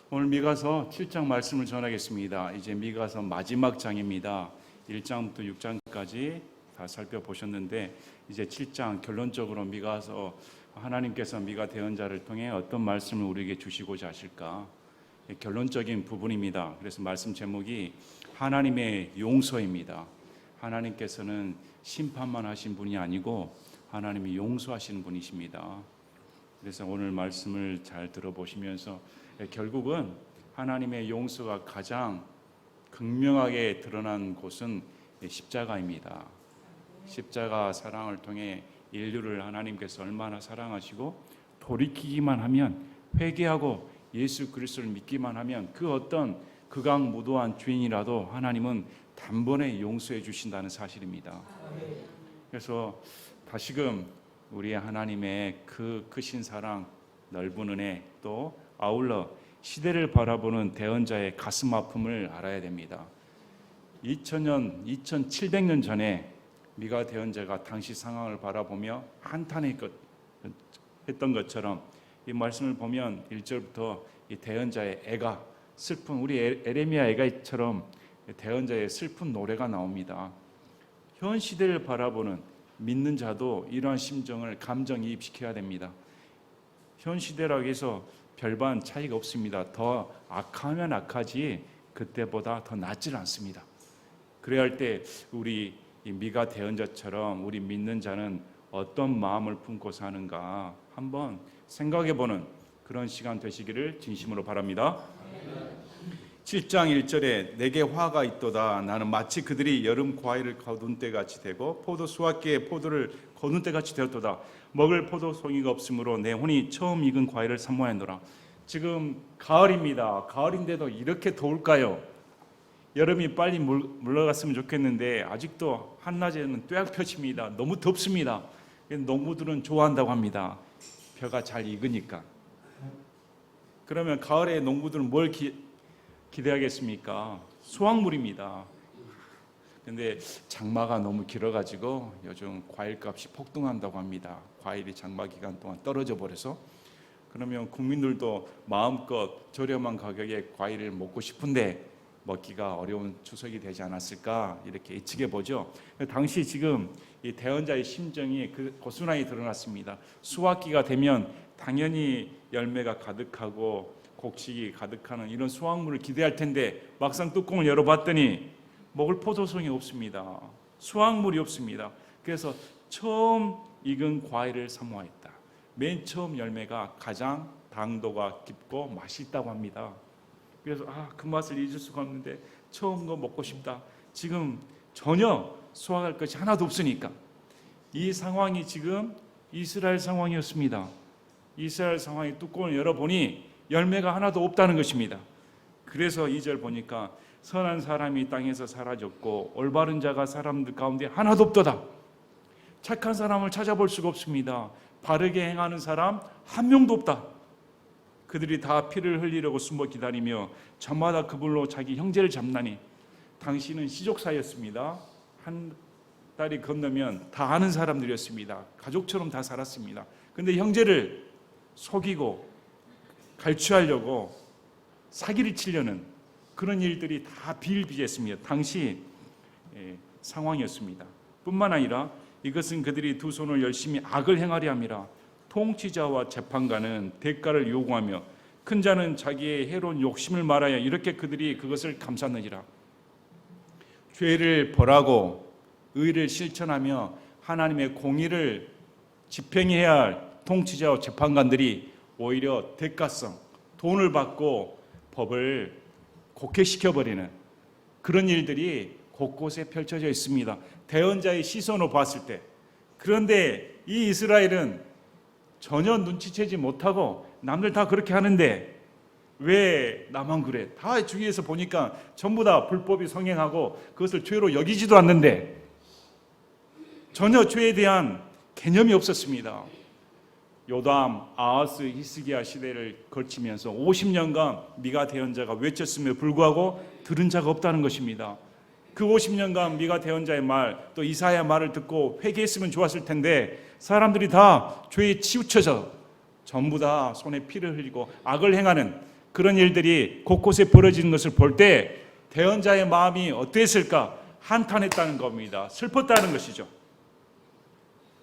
오늘 미가서 7장 말씀을 전하겠습니다. 이제 미가서 마지막 장입니다. 1장부터 6장까지 다 살펴보셨는데 이제 7장 결론적으로 미가서 하나님께서 미가 대언자를 통해 어떤 말씀을 우리에게 주시고자 하실까? 결론적인 부분입니다. 그래서 말씀 제목이 하나님의 용서입니다. 하나님께서는 심판만 하신 분이 아니고 하나님이 용서하시는 분이십니다. 그래서 오늘 말씀을 잘 들어보시면서 결국은 하나님의 용서가 가장 극명하게 드러난 곳은 십자가입니다. 십자가 사랑을 통해 인류를 하나님께서 얼마나 사랑하시고 돌이키기만 하면, 회개하고 예수 그리스도를 믿기만 하면 그 어떤 극악무도한 죄인이라도 하나님은 단번에 용서해 주신다는 사실입니다. 그래서 다시금 우리 하나님의 그 크신 사랑, 넓은 은혜, 또 아울러 시대를 바라보는 대언자의 가슴 아픔을 알아야 됩니다. 2700년 전에 미가 대언자가 당시 상황을 바라보며 한탄했던 것처럼 이 말씀을 보면 1절부터 이 대언자의 애가 슬픈, 우리 에레미야 애가처럼 대언자의 슬픈 노래가 나옵니다. 현 시대를 바라보는 믿는 자도 이러한 심정을 감정이입시켜야 됩니다. 현 시대라고 해서 별반 차이가 없습니다. 더 악하면 악하지 그때보다 더 낫질 않습니다. 그래야 할 때 우리 미가 대언자처럼 우리 믿는 자는 어떤 마음을 품고 사는가 한번 생각해보는 그런 시간 되시기를 진심으로 바랍니다. 7장 1절에 내게 화가 있도다. 나는 마치 그들이 여름 과일을 거둔 때같이 되고 포도 수확기에 포도를 거둔 때같이 되었도다. 먹을 포도송이가 없으므로 내 혼이 처음 익은 과일을 사모하노라. 지금 가을입니다. 가을인데도 이렇게 더울까요? 여름이 빨리 물러갔으면 좋겠는데 아직도 한낮에는 뙤약 펴집니다. 너무 덥습니다. 농부들은 좋아한다고 합니다. 벼가 잘 익으니까. 그러면 가을에 농부들은 뭘 기대하겠습니까? 수확물입니다. 근데 장마가 너무 길어가지고 요즘 과일값이 폭등한다고 합니다. 과일이 장마 기간 동안 떨어져 버려서. 그러면 국민들도 마음껏 저렴한 가격에 과일을 먹고 싶은데 먹기가 어려운 추석이 되지 않았을까 이렇게 예측해 보죠. 당시 지금 이 대언자의 심정이 고스란히 드러났습니다. 수확기가 되면 당연히 열매가 가득하고 곡식이 가득하는 이런 수확물을 기대할 텐데 막상 뚜껑을 열어봤더니 먹을 포도송이 없습니다. 수확물이 없습니다. 그래서 처음 익은 과일을 사모했다. 맨 처음 열매가 가장 당도가 깊고 맛있다고 합니다. 그래서 그 맛을 잊을 수가 없는데 처음 거 먹고 싶다. 지금 전혀 수확할 것이 하나도 없으니까. 이 상황이 지금 이스라엘 상황이었습니다. 이스라엘 상황이 뚜껑을 열어보니 열매가 하나도 없다는 것입니다. 그래서 2절 보니까 선한 사람이 땅에서 사라졌고 올바른 자가 사람들 가운데 하나도 없도다. 착한 사람을 찾아볼 수가 없습니다. 바르게 행하는 사람 한 명도 없다. 그들이 다 피를 흘리려고 숨어 기다리며 저마다 그불로 자기 형제를 잡나니. 당신은 시족사였습니다. 한 달이 건너면 다 아는 사람들이었습니다. 가족처럼 다 살았습니다. 그런데 형제를 속이고 갈취하려고 사기를 치려는 그런 일들이 다 비일비재했습니다. 당시 상황이었습니다. 뿐만 아니라 이것은 그들이 두 손을 열심히 악을 행하려 함이라. 통치자와 재판관은 대가를 요구하며 큰 자는 자기의 해로운 욕심을 말하여 이렇게 그들이 그것을 감쌌느니라. 죄를 벌하고 의를 실천하며 하나님의 공의를 집행해야 할 통치자와 재판관들이 오히려 대가성, 돈을 받고 법을 곡해시켜버리는 그런 일들이 곳곳에 펼쳐져 있습니다. 대언자의 시선으로 봤을 때. 그런데 이 이스라엘은 전혀 눈치채지 못하고 남들 다 그렇게 하는데 왜 나만 그래? 다 주위에서 보니까 전부 다 불법이 성행하고 그것을 죄로 여기지도 않는데 전혀 죄에 대한 개념이 없었습니다. 요담, 아하스, 히스기야 시대를 거치면서 50년간 미가 대언자가 외쳤음에도 불구하고 들은 자가 없다는 것입니다. 그 50년간 미가 대언자의 말, 또 이사야 말을 듣고 회개했으면 좋았을 텐데 사람들이 다 죄에 치우쳐서 전부 다 손에 피를 흘리고 악을 행하는 그런 일들이 곳곳에 벌어지는 것을 볼 때 대언자의 마음이 어땠을까? 한탄했다는 겁니다. 슬펐다는 것이죠.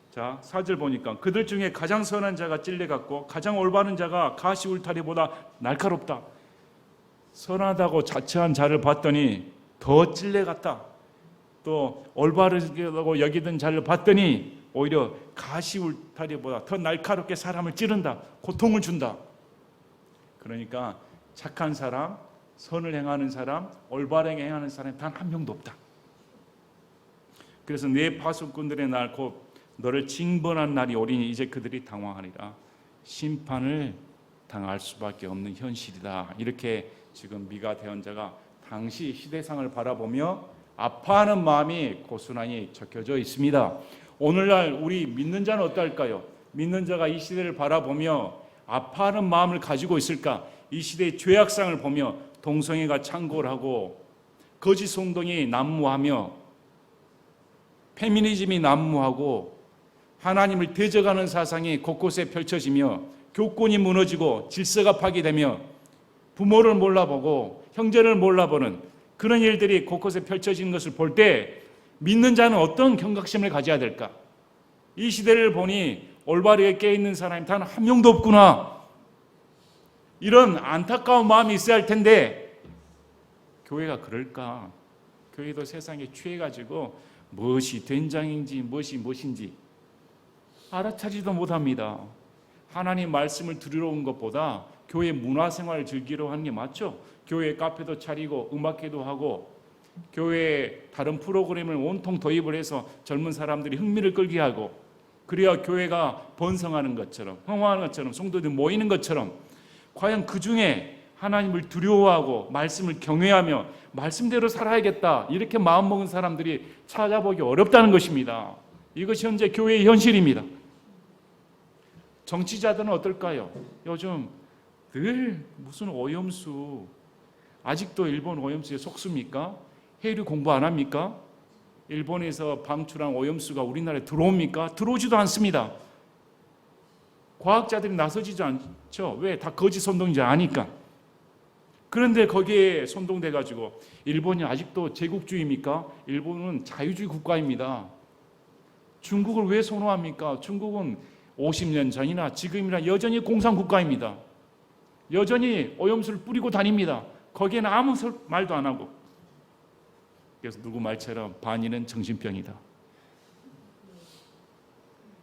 자, 4절 보니까 그들 중에 가장 선한 자가 찔레같고 가장 올바른 자가 가시 울타리보다 날카롭다. 선하다고 자처한 자를 봤더니 더 찔레같다. 또 올바르다고 여기던 자를 봤더니 오히려 가시 울타리보다 더 날카롭게 사람을 찌른다. 고통을 준다. 그러니까 착한 사람, 선을 행하는 사람, 올바르게 행하는 사람이 단 한 명도 없다. 그래서 내 파수꾼들의 날 곧 너를 징벌한 날이 오리니 이제 그들이 당황하리라. 심판을 당할 수밖에 없는 현실이다. 이렇게 지금 미가 대언자가 당시 시대상을 바라보며 아파하는 마음이 고스란히 적혀져 있습니다. 오늘날 우리 믿는 자는 어떨까요? 믿는 자가 이 시대를 바라보며 아파하는 마음을 가지고 있을까? 이 시대의 죄악상을 보며 동성애가 창궐 하고 거짓 성동이 난무하며 페미니즘이 난무하고 하나님을 대적하는 사상이 곳곳에 펼쳐지며 교권이 무너지고 질서가 파괴되며 부모를 몰라보고 형제를 몰라보는 그런 일들이 곳곳에 펼쳐지는 것을 볼 때 믿는 자는 어떤 경각심을 가져야 될까? 이 시대를 보니 올바르게 깨어있는 사람이 단 한 명도 없구나. 이런 안타까운 마음이 있어야 할 텐데 교회가 그럴까? 교회도 세상에 취해가지고 무엇이 된장인지 무엇인지 알아차리지도 못합니다. 하나님 말씀을 들으러 온 것보다 교회 문화생활을 즐기러 하는 게 맞죠? 교회 카페도 차리고 음악회도 하고 교회에 다른 프로그램을 온통 도입을 해서 젊은 사람들이 흥미를 끌게 하고 그래야 교회가 번성하는 것처럼 흥황하는 것처럼 성도들이 모이는 것처럼 과연 그 중에 하나님을 두려워하고 말씀을 경외하며 말씀대로 살아야겠다 이렇게 마음먹은 사람들이 찾아보기 어렵다는 것입니다. 이것이 현재 교회의 현실입니다. 정치자들은 어떨까요? 요즘 늘 무슨 오염수, 아직도 일본 오염수에 속습니까? 해류 공부 안 합니까? 일본에서 방출한 오염수가 우리나라에 들어옵니까? 들어오지도 않습니다. 과학자들이 나서지도 않죠. 왜? 다 거짓 선동인지 아니까. 그런데 거기에 선동돼 가지고 일본이 아직도 제국주의입니까? 일본은 자유주의 국가입니다. 중국을 왜 선호합니까? 중국은 50년 전이나 지금이나 여전히 공산국가입니다. 여전히 오염수를 뿌리고 다닙니다. 거기에는 아무 말도 안 하고. 그래서 누구 말처럼 반인은 정신병이다.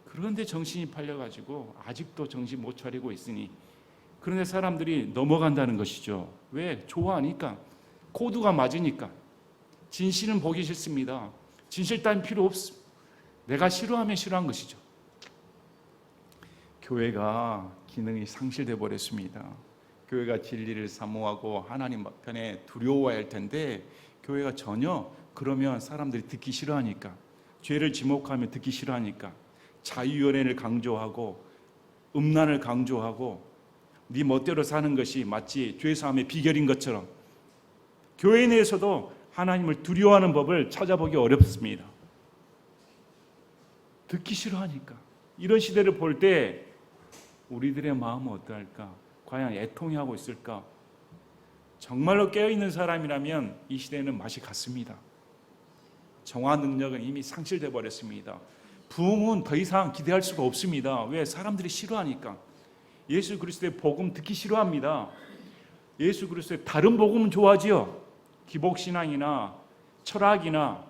그런데 정신이 팔려가지고 아직도 정신 못 차리고 있으니 그런데 사람들이 넘어간다는 것이죠. 왜? 좋아하니까. 코드가 맞으니까. 진실은 보기 싫습니다. 진실 따윈 필요 없습니다. 내가 싫어하면 싫어한 것이죠. 교회가 기능이 상실돼 버렸습니다. 교회가 진리를 사모하고 하나님 편에 두려워해야 할 텐데 교회가 전혀 그러면 사람들이 듣기 싫어하니까 죄를 지목하면 듣기 싫어하니까 자유연애를 강조하고 음란을 강조하고 네 멋대로 사는 것이 마치 죄사함의 비결인 것처럼 교회 내에서도 하나님을 두려워하는 법을 찾아보기 어렵습니다. 듣기 싫어하니까. 이런 시대를 볼 때 우리들의 마음은 어떨까? 과연 애통해하고 있을까? 정말로 깨어있는 사람이라면 이 시대는 맛이 갔습니다. 정화 능력은 이미 상실돼 버렸습니다. 부흥은 더 이상 기대할 수가 없습니다. 왜? 사람들이 싫어하니까. 예수 그리스도의 복음 듣기 싫어합니다. 예수 그리스도의 다른 복음은 좋아하지요. 기복신앙이나 철학이나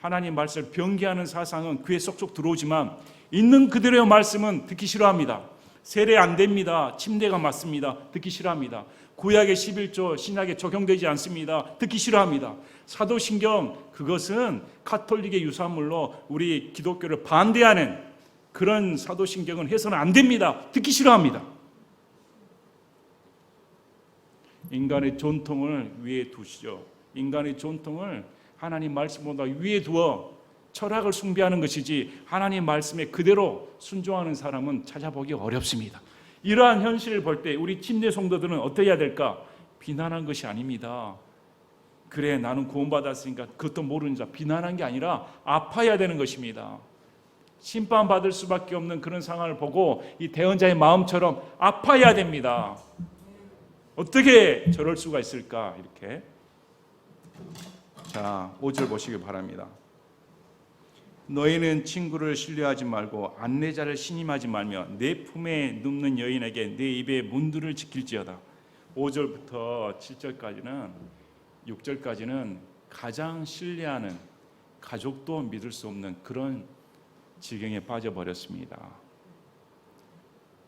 하나님 말씀을 변개하는 사상은 귀에 쏙쏙 들어오지만 있는 그대로의 말씀은 듣기 싫어합니다. 세례 안 됩니다. 침례가 맞습니다. 듣기 싫어합니다. 구약의 11조 신약에 적용되지 않습니다. 듣기 싫어합니다. 사도신경 그것은 카톨릭의 유산물로 우리 기독교를 반대하는 그런 사도신경은 해서는 안 됩니다. 듣기 싫어합니다. 인간의 전통을 위에 두시죠. 인간의 전통을 하나님 말씀보다 위에 두어 철학을 숭배하는 것이지 하나님 말씀에 그대로 순종하는 사람은 찾아보기 어렵습니다. 이러한 현실을 볼 때 우리 침례 성도들은 어떻게 해야 될까? 비난한 것이 아닙니다. 그래 나는 구원받았으니까 그것도 모르는 자 비난한 게 아니라 아파야 되는 것입니다. 심판받을 수밖에 없는 그런 상황을 보고 이 대언자의 마음처럼 아파야 됩니다. 어떻게 저럴 수가 있을까? 이렇게. 자, 5절 보시기 바랍니다. 너희는 친구를 신뢰하지 말고 안내자를 신임하지 말며 내 품에 눕는 여인에게 내 입의 문들을 지킬지어다. 5절부터 7절까지는 6절까지는 가장 신뢰하는 가족도 믿을 수 없는 그런 지경에 빠져버렸습니다.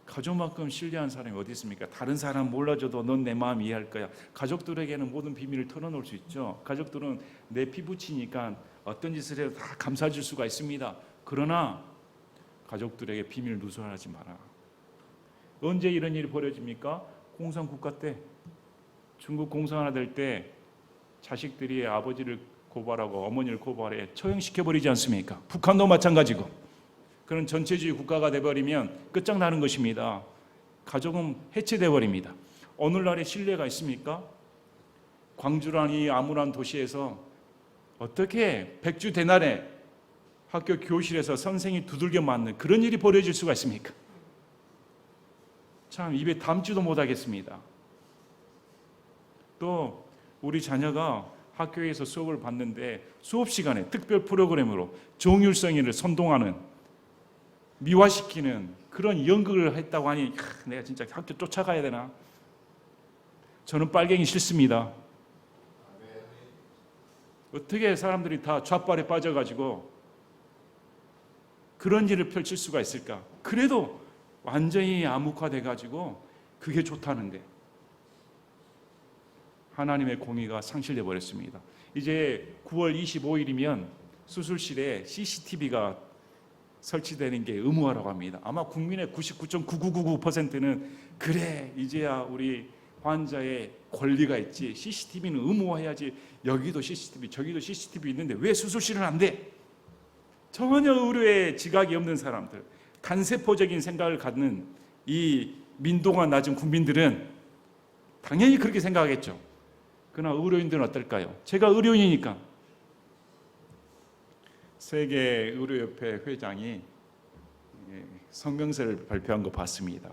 가족만큼 신뢰한 사람이 어디 있습니까? 다른 사람 몰라줘도 넌 내 마음 이해할 거야. 가족들에게는 모든 비밀을 털어놓을 수 있죠. 가족들은 내 피부치니까 어떤 짓을 해도 다 감싸줄 수가 있습니다. 그러나 가족들에게 비밀 누설하지 마라. 언제 이런 일이 벌어집니까? 공산국가 때, 중국 공산화 될 때 자식들이 아버지를 고발하고 어머니를 고발해 처형시켜버리지 않습니까? 북한도 마찬가지고. 그런 전체주의 국가가 돼버리면 끝장나는 것입니다. 가족은 해체돼 버립니다. 오늘날에 신뢰가 있습니까? 광주란 이 암울한 도시에서 어떻게 백주대난에 학교 교실에서 선생이 두들겨 맞는 그런 일이 벌어질 수가 있습니까? 참 입에 담지도 못하겠습니다. 또 우리 자녀가 학교에서 수업을 받는데 수업 시간에 특별 프로그램으로 정율성이를 선동하는, 미화시키는 그런 연극을 했다고 하니 내가 진짜 학교 쫓아가야 되나? 저는 빨갱이 싫습니다. 어떻게 사람들이 다 좌빨에 빠져가지고 그런 일을 펼칠 수가 있을까? 그래도 완전히 암흑화돼가지고 그게 좋다는데 하나님의 공의가 상실돼 버렸습니다. 이제 9월 25일이면 수술실에 CCTV가 설치되는 게 의무화라고 합니다. 아마 국민의 99.9999%는 그래 이제야 우리 환자의 권리가 있지, CCTV는 의무화해야지, 여기도 CCTV 저기도 CCTV 있는데 왜 수술실은 안 돼? 전혀 의료에 지각이 없는 사람들, 간세포적인 생각을 갖는 이 민도가 낮은 국민들은 당연히 그렇게 생각하겠죠. 그러나 의료인들은 어떨까요? 제가 의료인이니까 세계의료협회 회장이 성명서를 발표한 거 봤습니다.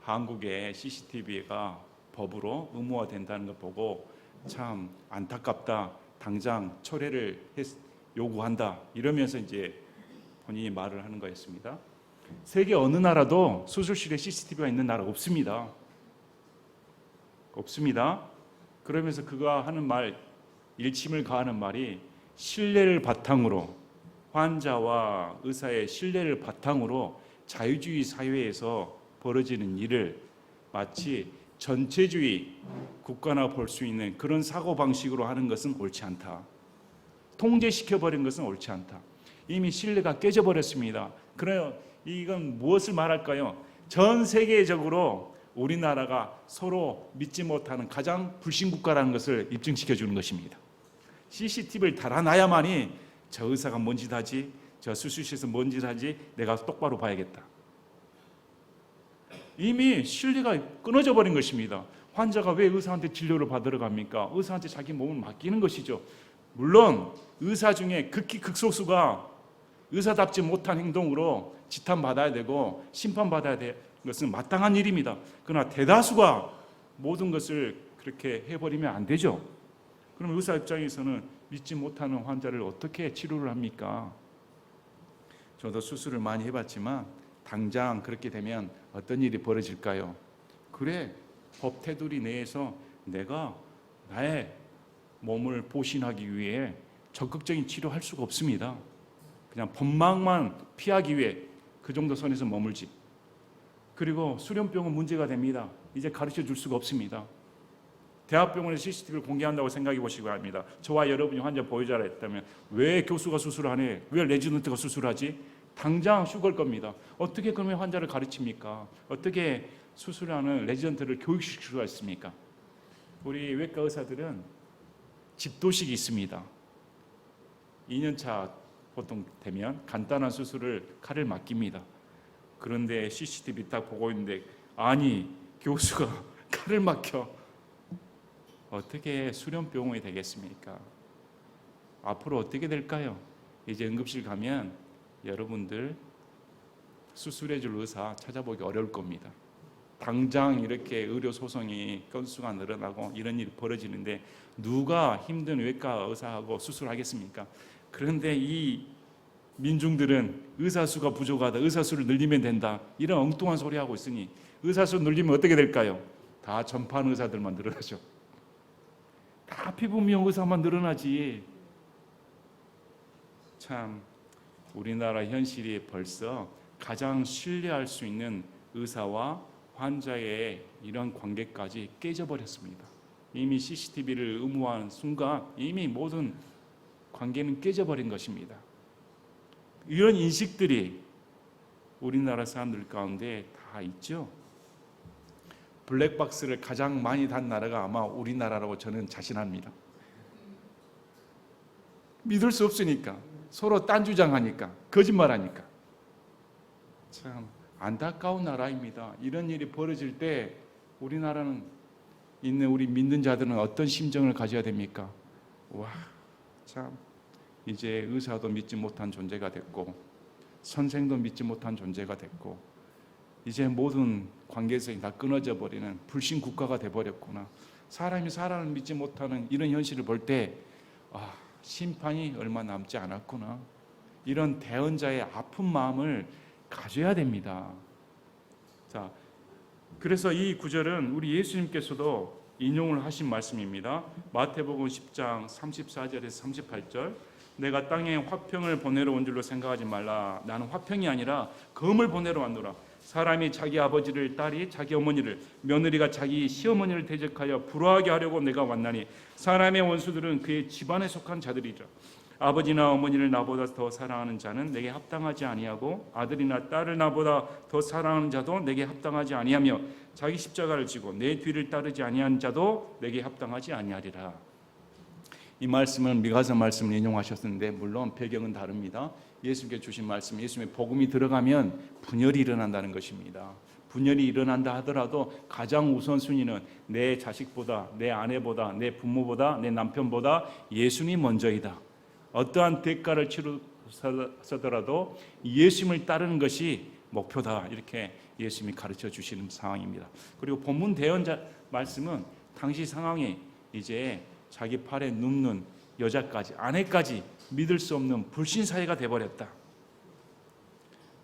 한국의 CCTV가 법으로 의무화된다는 거 보고 참 안타깝다, 당장 철회를 요구한다 이러면서 이제 본인이 말을 하는 거였습니다. 세계 어느 나라도 수술실에 CCTV가 있는 나라 없습니다. 없습니다. 그러면서 그가 하는 말, 일침을 가하는 말이 신뢰를 바탕으로, 환자와 의사의 신뢰를 바탕으로 자유주의 사회에서 벌어지는 일을 마치 전체주의 국가나 볼 수 있는 그런 사고방식으로 하는 것은 옳지 않다. 통제시켜버린 것은 옳지 않다. 이미 신뢰가 깨져버렸습니다. 그래요. 이건 무엇을 말할까요? 전 세계적으로 우리나라가 서로 믿지 못하는 가장 불신국가라는 것을 입증시켜 주는 것입니다. CCTV를 달아놔야만이 저 의사가 뭔 짓 하지, 저 수술실에서 뭔 짓 하지, 내가 똑바로 봐야겠다. 이미 신뢰가 끊어져 버린 것입니다. 환자가 왜 의사한테 진료를 받으러 갑니까? 의사한테 자기 몸을 맡기는 것이죠. 물론 의사 중에 극히 극소수가 의사답지 못한 행동으로 지탄받아야 되고 심판받아야 되는 것은 마땅한 일입니다. 그러나 대다수가 모든 것을 그렇게 해버리면 안 되죠. 그럼 의사 입장에서는 믿지 못하는 환자를 어떻게 치료를 합니까? 저도 수술을 많이 해봤지만 당장 그렇게 되면 어떤 일이 벌어질까요? 그래, 법 테두리 내에서 내가 나의 몸을 보신하기 위해 적극적인 치료할 수가 없습니다. 그냥 법망만 피하기 위해 그 정도 선에서 머물지. 그리고 수련병은 문제가 됩니다. 이제 가르쳐 줄 수가 없습니다. 대학병원에 CCTV를 공개한다고 생각해 보시기 바랍니다. 저와 여러분이 환자 보유자라 했다면 왜 교수가 수술을 하네? 왜 레지던트가 수술하지? 당장 죽을 겁니다. 어떻게 그러면 환자를 가르칩니까? 어떻게 수술하는 레지던트를 교육시킬 수가 있습니까? 우리 외과 의사들은 집도식이 있습니다. 2년차 보통 되면 간단한 수술을 칼을 맡깁니다. 그런데 CCTV 딱 보고 있는데 아니 교수가 칼을 맡겨. 어떻게 수련병원이 되겠습니까? 앞으로 어떻게 될까요? 이제 응급실 가면 여러분들 수술해 줄 의사 찾아보기 어려울 겁니다. 당장 이렇게 의료 소송이 건수가 늘어나고 이런 일이 벌어지는데 누가 힘든 외과 의사하고 수술하겠습니까? 그런데 이 민중들은 의사 수가 부족하다, 의사 수를 늘리면 된다, 이런 엉뚱한 소리 하고 있으니 의사 수 늘리면 어떻게 될까요? 다 전파하는 의사들만 늘어나죠. 다 피부 미용 의사만 늘어나지. 참 우리나라 현실이 벌써 가장 신뢰할 수 있는 의사와 환자의 이런 관계까지 깨져버렸습니다. 이미 CCTV를 의무화한 순간 이미 모든 관계는 깨져버린 것입니다. 이런 인식들이 우리나라 사람들 가운데 다 있죠. 블랙박스를 가장 많이 단 나라가 아마 우리나라라고 저는 자신합니다. 믿을 수 없으니까, 서로 딴주장하니까, 거짓말하니까. 참 안타까운 나라입니다. 이런 일이 벌어질 때 우리나라는 있는 우리 믿는 자들은 어떤 심정을 가져야 됩니까? 와, 참 이제 의사도 믿지 못한 존재가 됐고 선생도 믿지 못한 존재가 됐고 이제 모든 관계성이 다 끊어져 버리는 불신 국가가 돼버렸구나. 사람이 사람을 믿지 못하는 이런 현실을 볼 때 심판이 얼마 남지 않았구나. 이런 대언자의 아픈 마음을 가져야 됩니다. 자, 그래서 이 구절은 우리 예수님께서도 인용을 하신 말씀입니다. 마태복음 10장 34절에서 38절. 내가 땅에 화평을 보내러 온 줄로 생각하지 말라. 나는 화평이 아니라 검을 보내러 왔노라. 사람이 자기 아버지를, 딸이 자기 어머니를, 며느리가 자기 시어머니를 대적하여 불화하게 하려고 내가 왔나니 사람의 원수들은 그의 집안에 속한 자들이라. 아버지나 어머니를 나보다 더 사랑하는 자는 내게 합당하지 아니하고 아들이나 딸을 나보다 더 사랑하는 자도 내게 합당하지 아니하며 자기 십자가를 지고 내 뒤를 따르지 아니하는 자도 내게 합당하지 아니하리라. 이 말씀은 미가서 말씀을 인용하셨는데 물론 배경은 다릅니다. 예수님께 주신 말씀, 예수님의 복음이 들어가면 분열이 일어난다는 것입니다. 분열이 일어난다 하더라도 가장 우선순위는 내 자식보다, 내 아내보다, 내 부모보다, 내 남편보다 예수님이 먼저이다. 어떠한 대가를 치르서더라도 예수님을 따르는 것이 목표다. 이렇게 예수님이 가르쳐 주시는 상황입니다. 그리고 본문 대언자 말씀은 당시 상황이 이제 자기 팔에 눕는 여자까지, 아내까지 믿을 수 없는 불신 사회가 돼버렸다.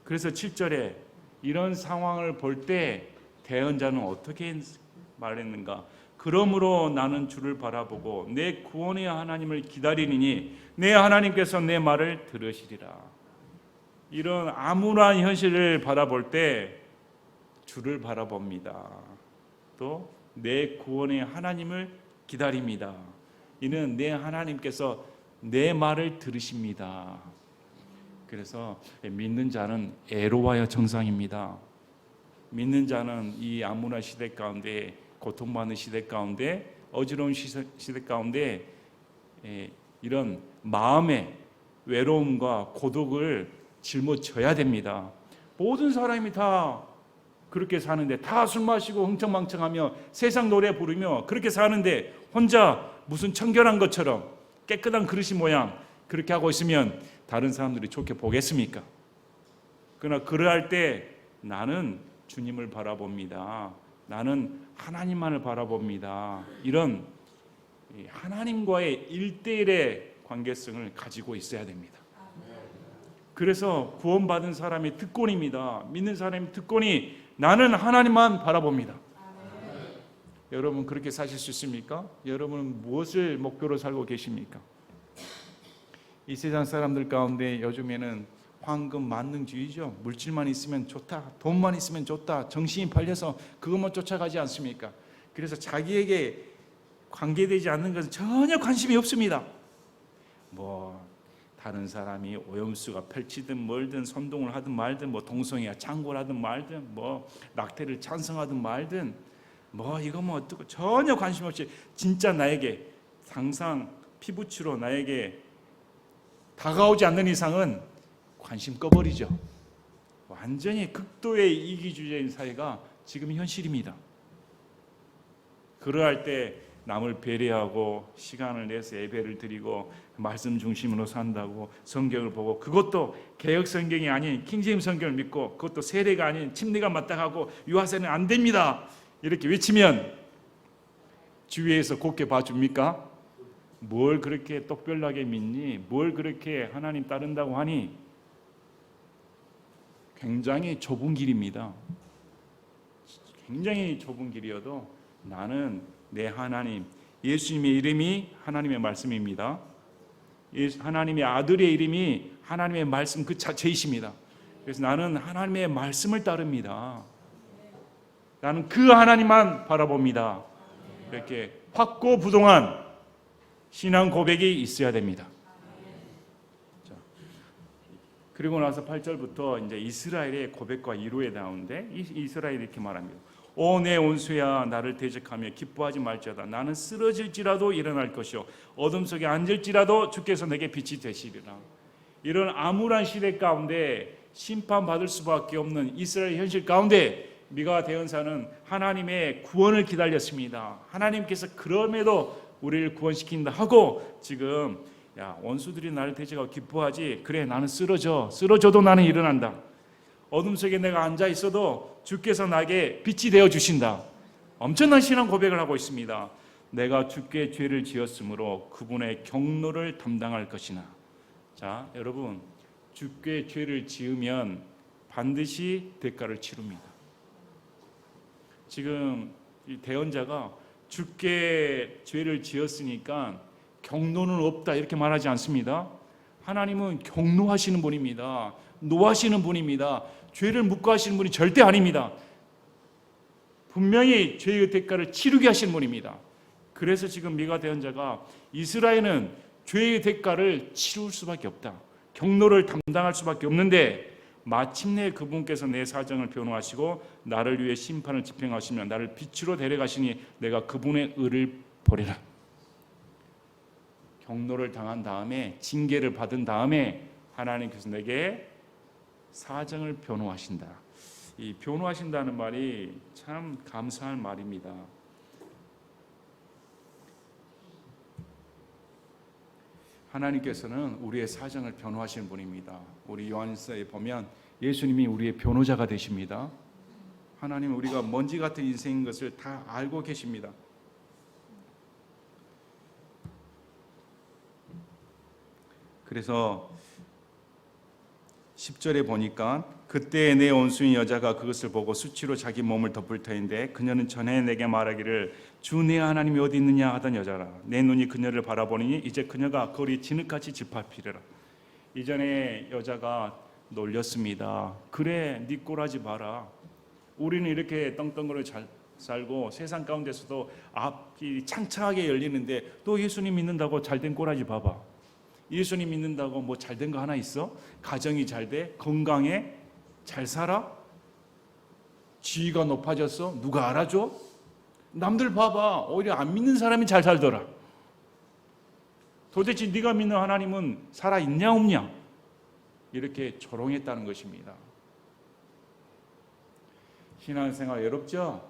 그래서 7절에 이런 상황을 볼 때 대언자는 어떻게 말했는가? 그러므로 나는 주를 바라보고 내 구원의 하나님을 기다리니 내 하나님께서 내 말을 들으시리라. 이런 암울한 현실을 바라볼 때 주를 바라봅니다. 또 내 구원의 하나님을 기다립니다. 이는 내 하나님께서 내 말을 들으십니다. 그래서 믿는 자는 애로와야 정상입니다. 믿는 자는 이 암울한 시대 가운데, 고통받는 시대 가운데, 어지러운 시대 가운데 이런 마음의 외로움과 고독을 짊어져야 됩니다. 모든 사람이 다 그렇게 사는데, 다 술 마시고 흥청망청하며 세상 노래 부르며 그렇게 사는데 혼자 무슨 청결한 것처럼 깨끗한 그릇이 모양 그렇게 하고 있으면 다른 사람들이 좋게 보겠습니까? 그러나 그러할 때 나는 주님을 바라봅니다. 나는 하나님만을 바라봅니다. 이런 하나님과의 1:1의 관계성을 가지고 있어야 됩니다. 그래서 구원받은 사람의 특권입니다. 믿는 사람의 특권이 나는 하나님만 바라봅니다. 여러분 그렇게 사실 수 있습니까? 여러분은 무엇을 목표로 살고 계십니까? 이 세상 사람들 가운데 요즘에는 황금 만능주의죠. 물질만 있으면 좋다, 돈만 있으면 좋다, 정신이 팔려서 그것만 쫓아가지 않습니까? 그래서 자기에게 관계되지 않는 것은 전혀 관심이 없습니다. 다른 사람이 오염수가 펼치든 멀든 선동을 하든 말든 동성애가 창궐하든 말든 낙태를 찬성하든 말든 이거 어떻고 전혀 관심 없이 진짜 나에게 당장 피부치로 나에게 다가오지 않는 이상은 관심 꺼버리죠. 완전히 극도의 이기주의적인 사회가 지금 현실입니다. 그러할 때 남을 배려하고 시간을 내서 예배를 드리고 말씀 중심으로 산다고 성경을 보고, 그것도 개역 성경이 아닌 킹제임스 성경을 믿고, 그것도 세례가 아닌 침례가 마땅하고 유아세는 안 됩니다 이렇게 외치면 주위에서 곱게 봐줍니까? 뭘 그렇게 똑별나게 믿니? 뭘 그렇게 하나님 따른다고 하니? 굉장히 좁은 길입니다. 굉장히 좁은 길이어도 나는 내 하나님, 예수님의 이름이 하나님의 말씀입니다. 하나님의 아들의 이름이 하나님의 말씀 그 자체이십니다. 그래서 나는 하나님의 말씀을 따릅니다. 나는 그 하나님만 바라봅니다. 이렇게 확고부동한 신앙 고백이 있어야 됩니다. 자, 그리고 나서 8절부터 이제 이스라엘의 고백과 이루에 나오는데, 이스라엘이 이렇게 말합니다. 오 내 온수야, 나를 대적하며 기뻐하지 말지어다. 나는 쓰러질지라도 일어날 것이요 어둠 속에 앉을지라도 주께서 내게 빛이 되시리라. 이런 암울한 시대 가운데 심판받을 수밖에 없는 이스라엘 현실 가운데 미가 대언자는 하나님의 구원을 기다렸습니다. 하나님께서 그럼에도 우리를 구원시킨다 하고 지금, 야, 원수들이 나를 대적하고 기뻐하지, 그래 나는 쓰러져도 나는 일어난다. 어둠 속에 내가 앉아 있어도 주께서 나에게 빛이 되어 주신다. 엄청난 신앙 고백을 하고 있습니다. 내가 주께 죄를 지었으므로 그분의 경로를 담당할 것이나. 자, 여러분, 주께 죄를 지으면 반드시 대가를 치릅니다. 지금 이 대언자가 주께 죄를 지었으니까 경로는 없다 이렇게 말하지 않습니다. 하나님은 경로하시는 분입니다. 노하시는 분입니다. 죄를 묵과하시는 분이 절대 아닙니다. 분명히 죄의 대가를 치르게 하시는 분입니다. 그래서 지금 미가 대언자가 이스라엘은 죄의 대가를 치를 수밖에 없다, 경로를 담당할 수밖에 없는데, 마침내 그분께서 내 사정을 변호하시고 나를 위해 심판을 집행하시며 나를 빛으로 데려가시니 내가 그분의 의를 보리라. 경로를 당한 다음에, 징계를 받은 다음에 하나님께서 내게 사정을 변호하신다. 이 변호하신다는 말이 참 감사할 말입니다. 하나님께서는 우리의 사정을 변호하시는 분입니다. 우리 요한일서에 보면 예수님이 우리의 변호자가 되십니다. 하나님은 우리가 먼지 같은 인생인 것을 다 알고 계십니다. 그래서 10절에 보니까 그때 내 온수인 여자가 그것을 보고 수치로 자기 몸을 덮을 터인데 그녀는 전에 내게 말하기를 주 내 하나님이 어디 있느냐 하던 여자라. 내 눈이 그녀를 바라보니 이제 그녀가 거리 진흙같이 짚밟히리라. 이전에 여자가 놀렸습니다. 그래, 네 꼴하지 마라. 우리는 이렇게 떵떵거려 잘 살고 세상 가운데서도 앞이 창창하게 열리는데 또 예수님 믿는다고 잘된 꼴하지 봐봐. 예수님 믿는다고 뭐 잘된 거 하나 있어? 가정이 잘 돼? 건강해? 잘 살아? 지위가 높아졌어? 누가 알아줘? 남들 봐봐. 오히려 안 믿는 사람이 잘 살더라. 도대체 네가 믿는 하나님은 살아있냐 없냐? 이렇게 조롱했다는 것입니다. 신앙생활 외롭죠?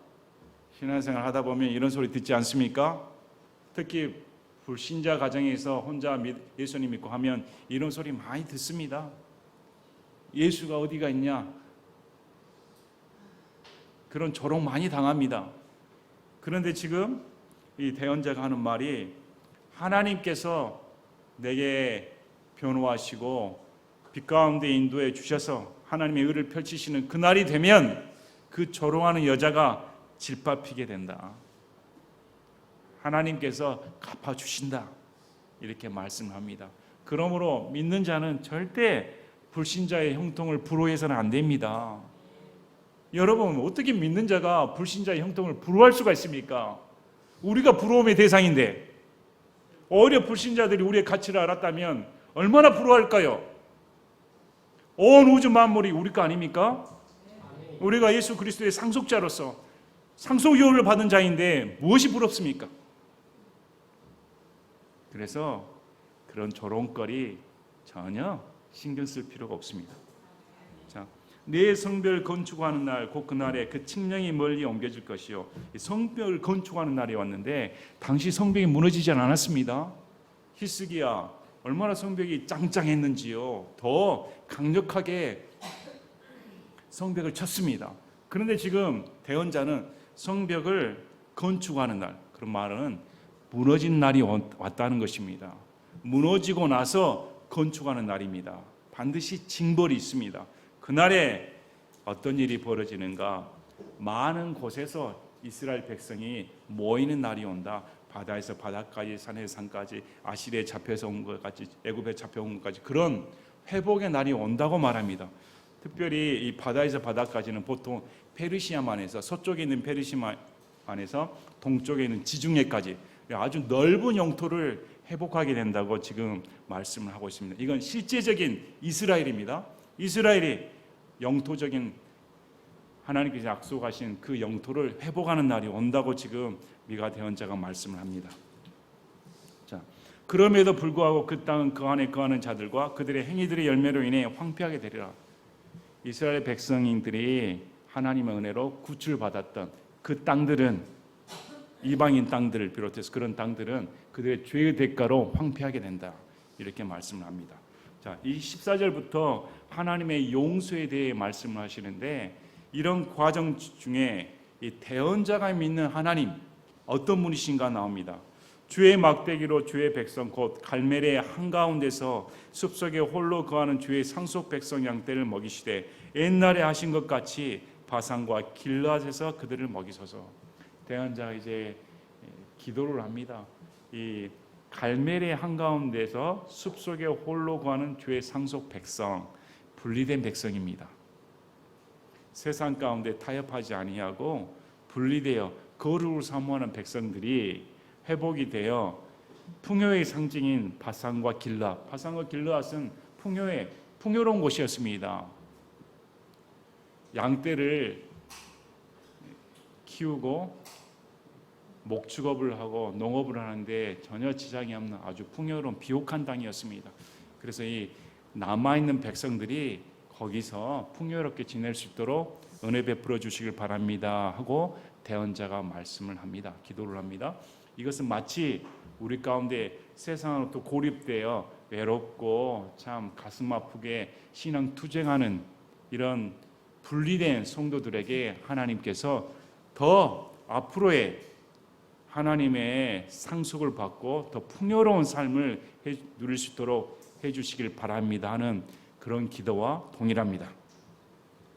신앙생활 하다 보면 이런 소리 듣지 않습니까? 특히 불신자 가정에서 혼자 예수님 믿고 하면 이런 소리 많이 듣습니다. 예수가 어디가 있냐? 그런 조롱 많이 당합니다. 그런데 지금 이 대언자가 하는 말이 하나님께서 내게 변호하시고 빛 가운데 인도해 주셔서 하나님의 의를 펼치시는 그날이 되면 그 조롱하는 여자가 질밟히게 된다. 하나님께서 갚아주신다. 이렇게 말씀합니다. 그러므로 믿는 자는 절대 불신자의 형통을 부러워해서는 안 됩니다. 여러분, 어떻게 믿는 자가 불신자의 형통을 부러워할 수가 있습니까? 우리가 부러움의 대상인데 오히려 불신자들이 우리의 가치를 알았다면 얼마나 부러워할까요? 온 우주 만물이 우리 거 아닙니까? 우리가 예수 그리스도의 상속자로서 상속유업을 받은 자인데 무엇이 부럽습니까? 그래서 그런 조롱거리 전혀 신경 쓸 필요가 없습니다. 자, 내 성벽을 건축하는 날 곧 그날에 그 칙령이 멀리 옮겨질 것이요. 성벽을 건축하는 날이 왔는데 당시 성벽이 무너지지 않았습니다. 히스기야 얼마나 성벽이 짱짱했는지요. 더 강력하게 성벽을 쳤습니다. 그런데 지금 대언자는 성벽을 건축하는 날, 그런 말은 무너진 날이 왔다는 것입니다. 무너지고 나서 건축하는 날입니다. 반드시 징벌이 있습니다. 그날에 어떤 일이 벌어지는가? 많은 곳에서 이스라엘 백성이 모이는 날이 온다. 바다에서 바다까지, 산에서 산까지, 아시리에 잡혀서 온 것까지, 애굽에 잡혀온 것까지, 그런 회복의 날이 온다고 말합니다. 특별히 이 바다에서 바다까지는 보통 페르시아만에서, 서쪽에 있는 페르시아만에서 동쪽에 있는 지중해까지 아주 넓은 영토를 회복하게 된다고 지금 말씀을 하고 있습니다. 이건 실제적인 이스라엘입니다. 이스라엘이 영토적인 하나님께서 약속하신 그 영토를 회복하는 날이 온다고 지금 미가 대언자가 말씀을 합니다. 자, 그럼에도 불구하고 그 땅은 그 안에 거하는 자들과 그들의 행위들의 열매로 인해 황폐하게 되리라. 이스라엘 백성인들이 하나님의 은혜로 구출받았던 그 땅들은, 이방인 땅들을 비롯해서 그런 땅들은 그들의 죄의 대가로 황폐하게 된다. 이렇게 말씀을 합니다. 자, 이 14절부터 하나님의 용서에 대해 말씀을 하시는데, 이런 과정 중에 이 대언자가 믿는 하나님 어떤 분이신가 나옵니다. 주의 막대기로 주의 백성 곧 갈멜의 한가운데서 숲속에 홀로 거하는 주의 상속 백성 양떼를 먹이시되 옛날에 하신 것 같이 바산과 길르앗에서 그들을 먹이소서. 대언자가 이제 기도를 합니다. 이 갈멜의 한가운데서 숲속에 홀로 거하는 주의 상속 백성, 분리된 백성입니다. 세상 가운데 타협하지 아니하고 분리되어 거룩을 사모하는 백성들이 회복이 되어 풍요의 상징인 바산과 길르앗, 바산과 길르앗은 풍요로운 곳이었습니다. 양떼를 키우고 목축업을 하고 농업을 하는데 전혀 지장이 없는 아주 풍요로운 비옥한 땅이었습니다. 그래서 이 남아있는 백성들이 거기서 풍요롭게 지낼 수 있도록 은혜 베풀어 주시길 바랍니다 하고 대언자가 말씀을 합니다. 기도를 합니다. 이것은 마치 우리 가운데 세상으로부터 고립되어 외롭고 참 가슴 아프게 신앙 투쟁하는 이런 분리된 성도들에게 하나님께서 더 앞으로의 하나님의 상속을 받고 더 풍요로운 삶을 누릴 수 있도록 해주시길 바랍니다 하는 그런 기도와 동일합니다.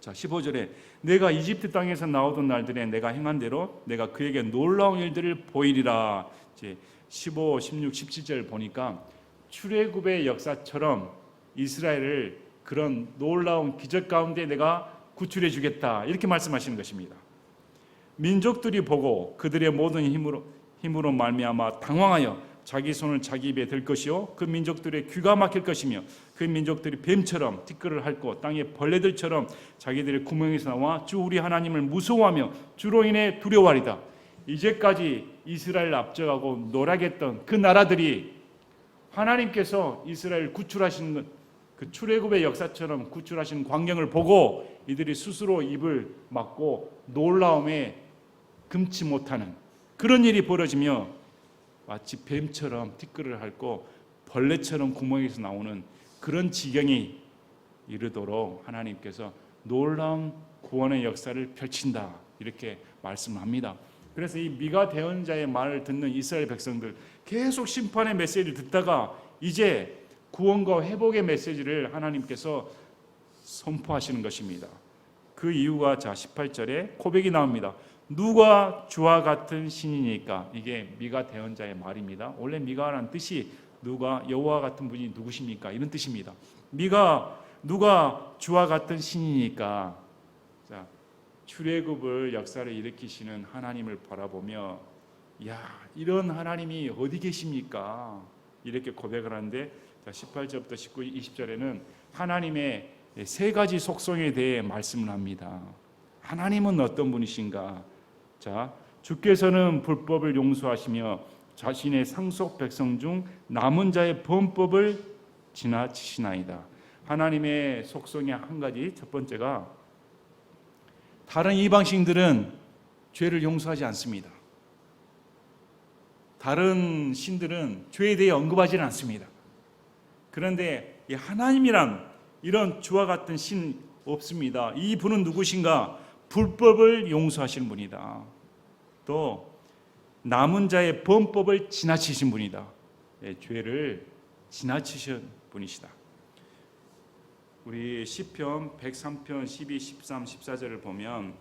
자, 15절에 내가 이집트 땅에서 나오던 날들에 내가 행한 대로 내가 그에게 놀라운 일들을 보이리라. 이제 15, 16, 17절 보니까 출애굽의 역사처럼 이스라엘을 그런 놀라운 기적 가운데 내가 구출해 주겠다 이렇게 말씀하시는 것입니다. 민족들이 보고 그들의 모든 힘으로 말미암아 당황하여 자기 손을 자기 입에 댈 것이요 그 민족들의 귀가 막힐 것이며 그 민족들이 뱀처럼 티끌을 핥고 땅의 벌레들처럼 자기들의 구멍에서 나와 주 우리 하나님을 무서워하며 주로 인해 두려워하리다. 이제까지 이스라엘을 앞져가고 노략했던 그 나라들이 하나님께서 이스라엘을 구출하시는 그 출애굽의 역사처럼 구출하시는 광경을 보고 이들이 스스로 입을 막고 놀라움에 금치 못하는 그런 일이 벌어지며 마치 뱀처럼 티끌을 핥고 벌레처럼 구멍에서 나오는 그런 지경이 이르도록 하나님께서 놀라운 구원의 역사를 펼친다 이렇게 말씀합니다. 그래서 이 미가 대언자의 말을 듣는 이스라엘 백성들 계속 심판의 메시지를 듣다가 이제 구원과 회복의 메시지를 하나님께서 선포하시는 것입니다. 그 이유가 자 18절에 고백이 나옵니다. 누가 주와 같은 신이니까. 이게 미가 대언자의 말입니다. 원래 미가라는 뜻이 누가 여호와 같은 분이 누구십니까? 이런 뜻입니다. 누가 주와 같은 신이니까. 자, 출애굽을 역사를 일으키시는 하나님을 바라보며 야, 이런 하나님이 어디 계십니까? 이렇게 고백을 하는데 자, 18절부터 19, 20절에는 하나님의 세 가지 속성에 대해 말씀을 합니다. 하나님은 어떤 분이신가? 자, 주께서는 불법을 용서하시며 자신의 상속 백성 중 남은 자의 범법을 지나치시나이다. 하나님의 속성의 한 가지, 첫 번째가 다른 이방신들은 죄를 용서하지 않습니다. 다른 신들은 죄에 대해 언급하지는 않습니다. 그런데 이 하나님이란 이런 주와 같은 신 없습니다. 이 분은 누구신가? 불법을 용서하시는 분이다. 또 남은 자의 범법을 지나치신 분이다. 죄를 지나치신 분이시다. 우리 시편 103편 12, 13, 14절을 보면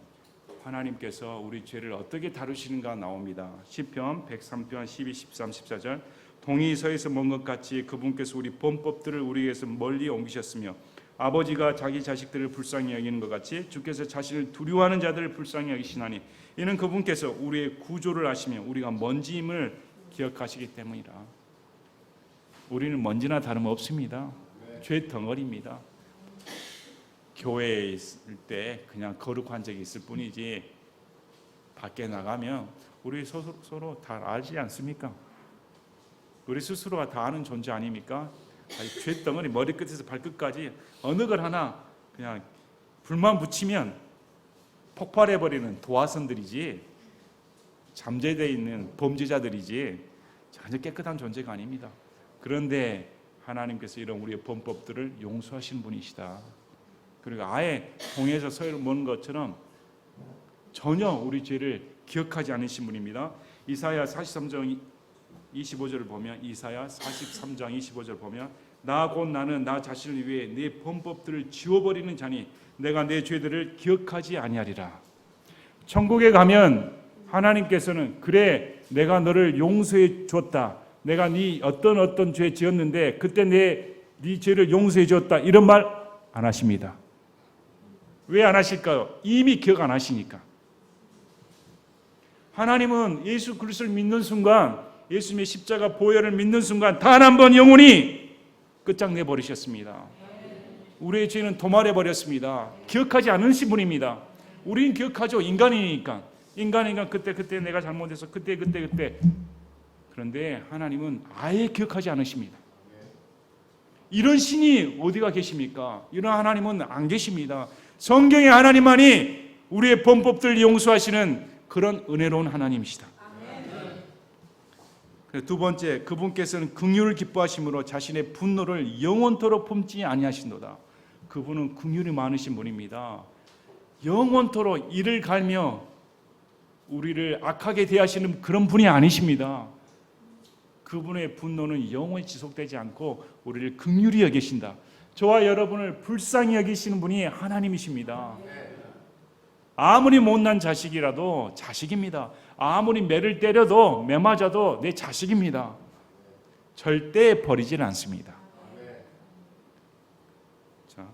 하나님께서 우리 죄를 어떻게 다루시는가 나옵니다. 시편 103편 12, 13, 14절 동이 서에서 먼 것 같이 그분께서 우리 범법들을 우리에게서 멀리 옮기셨으며 아버지가 자기 자식들을 불쌍히 여기는 것 같이 주께서 자신을 두려워하는 자들을 불쌍히 여기시나니 이는 그분께서 우리의 구조를 아시며 우리가 먼지임을 기억하시기 때문이라. 우리는 먼지나 다름없습니다. 죄 덩어리입니다. 교회에 있을 때 그냥 거룩한 적이 있을 뿐이지 밖에 나가면 우리 서로 다 알지 않습니까? 우리 스스로가 다 아는 존재 아닙니까? 죄 덩어리 머리끝에서 발끝까지 어느 걸 하나 그냥 불만 붙이면 폭발해버리는 도화선들이지 잠재되어 있는 범죄자들이지 전혀 깨끗한 존재가 아닙니다. 그런데 하나님께서 이런 우리의 범법들을 용서하신 분이시다. 그리고 아예 동에서 서로 먼 것처럼 전혀 우리 죄를 기억하지 않으신 분입니다. 이사야 43장 25절을 보면 이사야 43장 25절 보면 나 곧 나는 나 자신을 위해 내 범법들을 지워버리는 자니 내가 내 죄들을 기억하지 아니하리라. 천국에 가면 하나님께서는 그래 내가 너를 용서해 줬다. 내가 네 어떤 죄 지었는데 그때 네 죄를 용서해 줬다. 이런 말 안 하십니다. 왜 안 하실까요? 이미 기억 안 하시니까. 하나님은 예수 그리스도를 믿는 순간 예수님의 십자가 보혈을 믿는 순간 단 한 번 영원히 끝장내 버리셨습니다. 우리의 죄는 도말해 버렸습니다. 기억하지 않으신 분입니다. 우리는 기억하죠. 인간이니까 그때 내가 잘못해서 그때 그런데 하나님은 아예 기억하지 않으십니다. 이런 신이 어디가 계십니까? 이런 하나님은 안 계십니다. 성경의 하나님만이 우리의 범법들을 용서하시는 그런 은혜로운 하나님이시다. 두 번째, 그분께서는 긍휼을 기뻐하심으로 자신의 분노를 영원토록 품지 아니하신도다. 그분은 긍휼이 많으신 분입니다. 영원토록 이를 갈며 우리를 악하게 대하시는 그런 분이 아니십니다. 그분의 분노는 영원히 지속되지 않고 우리를 긍휼히 여기신다. 저와 여러분을 불쌍히 여기시는 분이 하나님이십니다. 아무리 못난 자식이라도 자식입니다. 아무리 매를 때려도 매 맞아도 내 자식입니다. 절대 버리지는 않습니다. 자,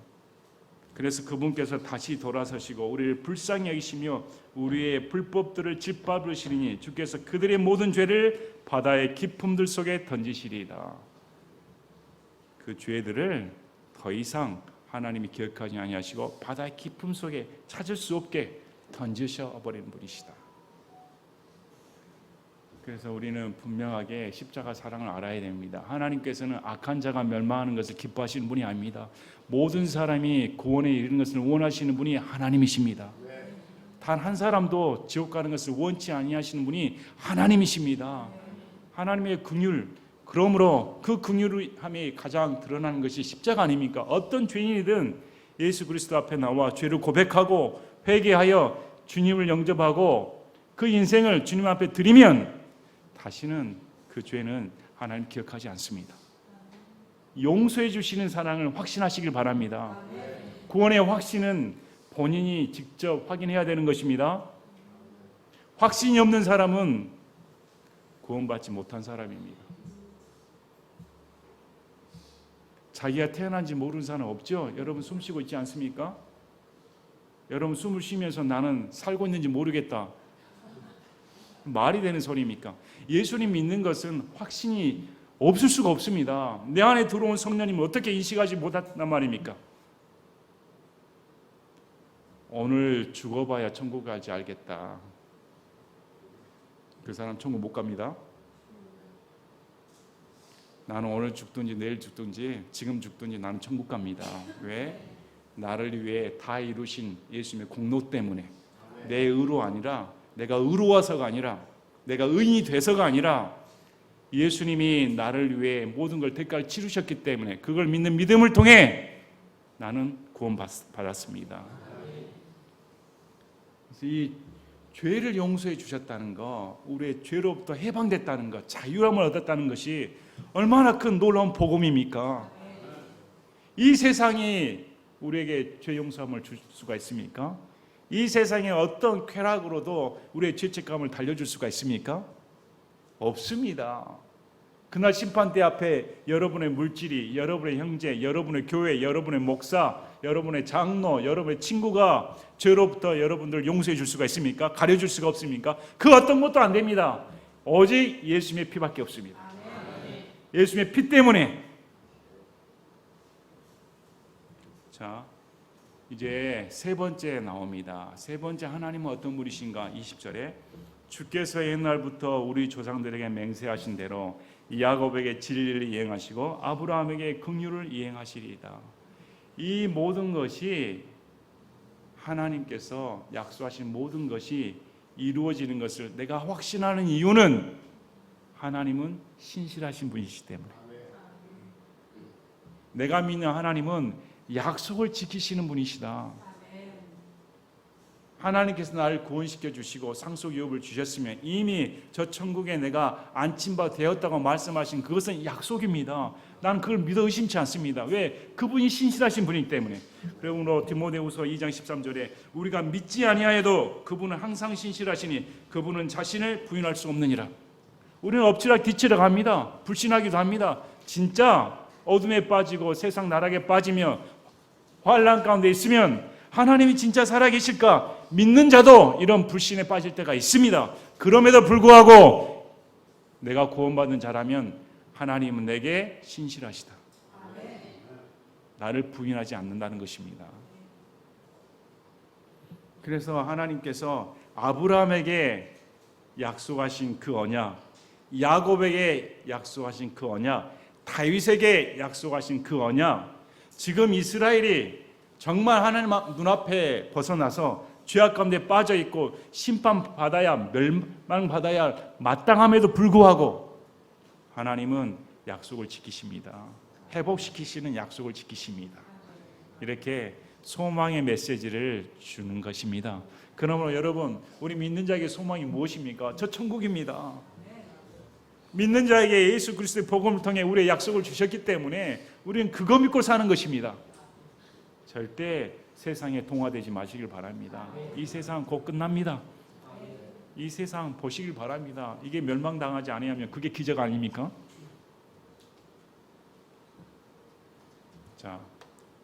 그래서 그분께서 다시 돌아서시고 우리를 불쌍히 여기시며 우리의 불법들을 짓밟으시리니 주께서 그들의 모든 죄를 바다의 깊음들 속에 던지시리이다. 그 죄들을 더 이상 하나님이 기억하지 아니하시고 바다의 깊음 속에 찾을 수 없게 던지셔 버리는 분이시다. 그래서 우리는 분명하게 십자가 사랑을 알아야 됩니다. 하나님께서는 악한 자가 멸망하는 것을 기뻐하시는 분이 아닙니다. 모든 사람이 구원에 이르는 것을 원하시는 분이 하나님이십니다. 단 한 사람도 지옥 가는 것을 원치 아니하시는 분이 하나님이십니다. 하나님의 긍휼, 그러므로 그 긍휼함이 가장 드러나는 것이 십자가 아닙니까? 어떤 죄인이든 예수 그리스도 앞에 나와 죄를 고백하고 회개하여 주님을 영접하고 그 인생을 주님 앞에 드리면 다시는 그 죄는 하나님 기억하지 않습니다. 용서해 주시는 사랑을 확신하시길 바랍니다. 구원의 확신은 본인이 직접 확인해야 되는 것입니다. 확신이 없는 사람은 구원받지 못한 사람입니다. 자기가 태어난지 모르는 사람 없죠? 여러분 숨 쉬고 있지 않습니까? 여러분 숨을 쉬면서 나는 살고 있는지 모르겠다. 말이 되는 소리입니까? 예수님 믿는 것은 확신이 없을 수가 없습니다. 내 안에 들어온 성령님을 어떻게 인식하지 못한단 말입니까? 오늘 죽어봐야 천국 갈지 알겠다. 그 사람 천국 못 갑니다. 나는 오늘 죽든지 내일 죽든지 지금 죽든지 나는 천국 갑니다. 왜? 나를 위해 다 이루신 예수님의 공로 때문에 내 의로 아니라, 내가 의로워서가 아니라, 내가 의인이 돼서가 아니라 예수님이 나를 위해 모든 걸 대가를 치르셨기 때문에 그걸 믿는 믿음을 통해 나는 구원받았습니다. 그래서 이 죄를 용서해 주셨다는 거, 우리의 죄로부터 해방됐다는 것, 자유함을 얻었다는 것이 얼마나 큰 놀라운 복음입니까? 이 세상이 우리에게 죄 용서함을 줄 수가 있습니까? 이 세상에 어떤 쾌락으로도 우리의 죄책감을 달려줄 수가 있습니까? 없습니다. 그날 심판대 앞에 여러분의 물질이, 여러분의 형제, 여러분의 교회, 여러분의 목사, 여러분의 장로, 여러분의 친구가 죄로부터 여러분들 용서해 줄 수가 있습니까? 가려줄 수가 없습니까? 그 어떤 것도 안 됩니다. 오직 예수님의 피밖에 없습니다. 예수님의 피 때문에. 자, 이제 세 번째 나옵니다. 세 번째, 하나님은 어떤 분이신가? 20절에 주께서 옛날부터 우리 조상들에게 맹세하신 대로 야곱에게 진리를 이행하시고 아브라함에게 긍휼을 이행하시리이다. 이 모든 것이 하나님께서 약속하신 모든 것이 이루어지는 것을 내가 확신하는 이유는 하나님은 신실하신 분이시기 때문에. 내가 믿는 하나님은 약속을 지키시는 분이시다. 하나님께서 나를 구원시켜 주시고 상속 유업을 주셨으면 이미 저 천국에 내가 안친 바 되었다고 말씀하신 그것은 약속입니다. 나는 그걸 믿어 의심치 않습니다. 왜? 그분이 신실하신 분이기 때문에. 그러므로 디모데후서 2장 13절에 우리가 믿지 아니하여도 그분은 항상 신실하시니 그분은 자신을 부인할 수 없느니라. 우리는 엎치락 뒤치락 합니다. 불신하기도 합니다. 진짜 어둠에 빠지고 세상 나락에 빠지며 환난 가운데 있으면 하나님이 진짜 살아계실까 믿는 자도 이런 불신에 빠질 때가 있습니다. 그럼에도 불구하고 내가 구원받은 자라면 하나님은 내게 신실하시다. 나를 부인하지 않는다는 것입니다. 그래서 하나님께서 아브라함에게 약속하신 그 언약, 야곱에게 약속하신 그 언약, 다윗에게 약속하신 그 언약, 지금 이스라엘이 정말 하나님 눈앞에 벗어나서 죄악 가운데 빠져 있고 심판받아야, 멸망받아야 마땅함에도 불구하고 하나님은 약속을 지키십니다. 회복시키시는 약속을 지키십니다. 이렇게 소망의 메시지를 주는 것입니다. 그러므로 여러분, 우리 믿는 자에게 소망이 무엇입니까? 저 천국입니다. 믿는 자에게 예수 그리스도의 복음을 통해 우리의 약속을 주셨기 때문에 우리는 그거 믿고 사는 것입니다. 절대 세상에 동화되지 마시길 바랍니다. 이 세상 곧 끝납니다. 이 세상 보시길 바랍니다. 이게 멸망당하지 아니하면 그게 기적 아닙니까? 자,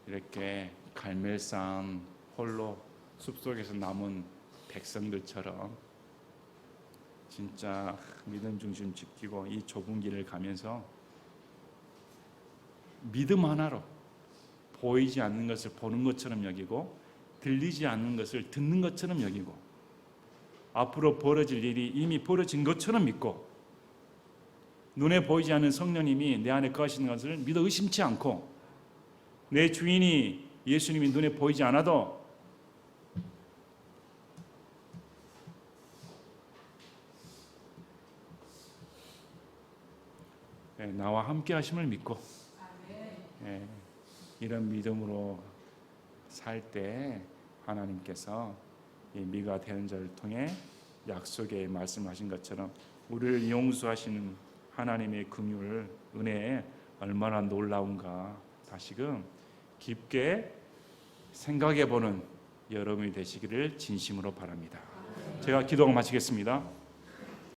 이렇게 갈멜산 홀로 숲속에서 남은 백성들처럼 진짜 믿음 중심 지키고 이 좁은 길을 가면서 믿음 하나로 보이지 않는 것을 보는 것처럼 여기고 들리지 않는 것을 듣는 것처럼 여기고 앞으로 벌어질 일이 이미 벌어진 것처럼 믿고 눈에 보이지 않는 성령님이 내 안에 거하시는 것을 믿어 의심치 않고 내 주인이 예수님이 눈에 보이지 않아도 나와 함께 하심을 믿고 이런 믿음으로 살 때 하나님께서 이 미가 되는 자를 통해 약속에 말씀하신 것처럼 우리를 용서하시는 하나님의 긍휼, 은혜에 얼마나 놀라운가 다시금 깊게 생각해 보는 여러분이 되시기를 진심으로 바랍니다. 제가 기도하고 마치겠습니다.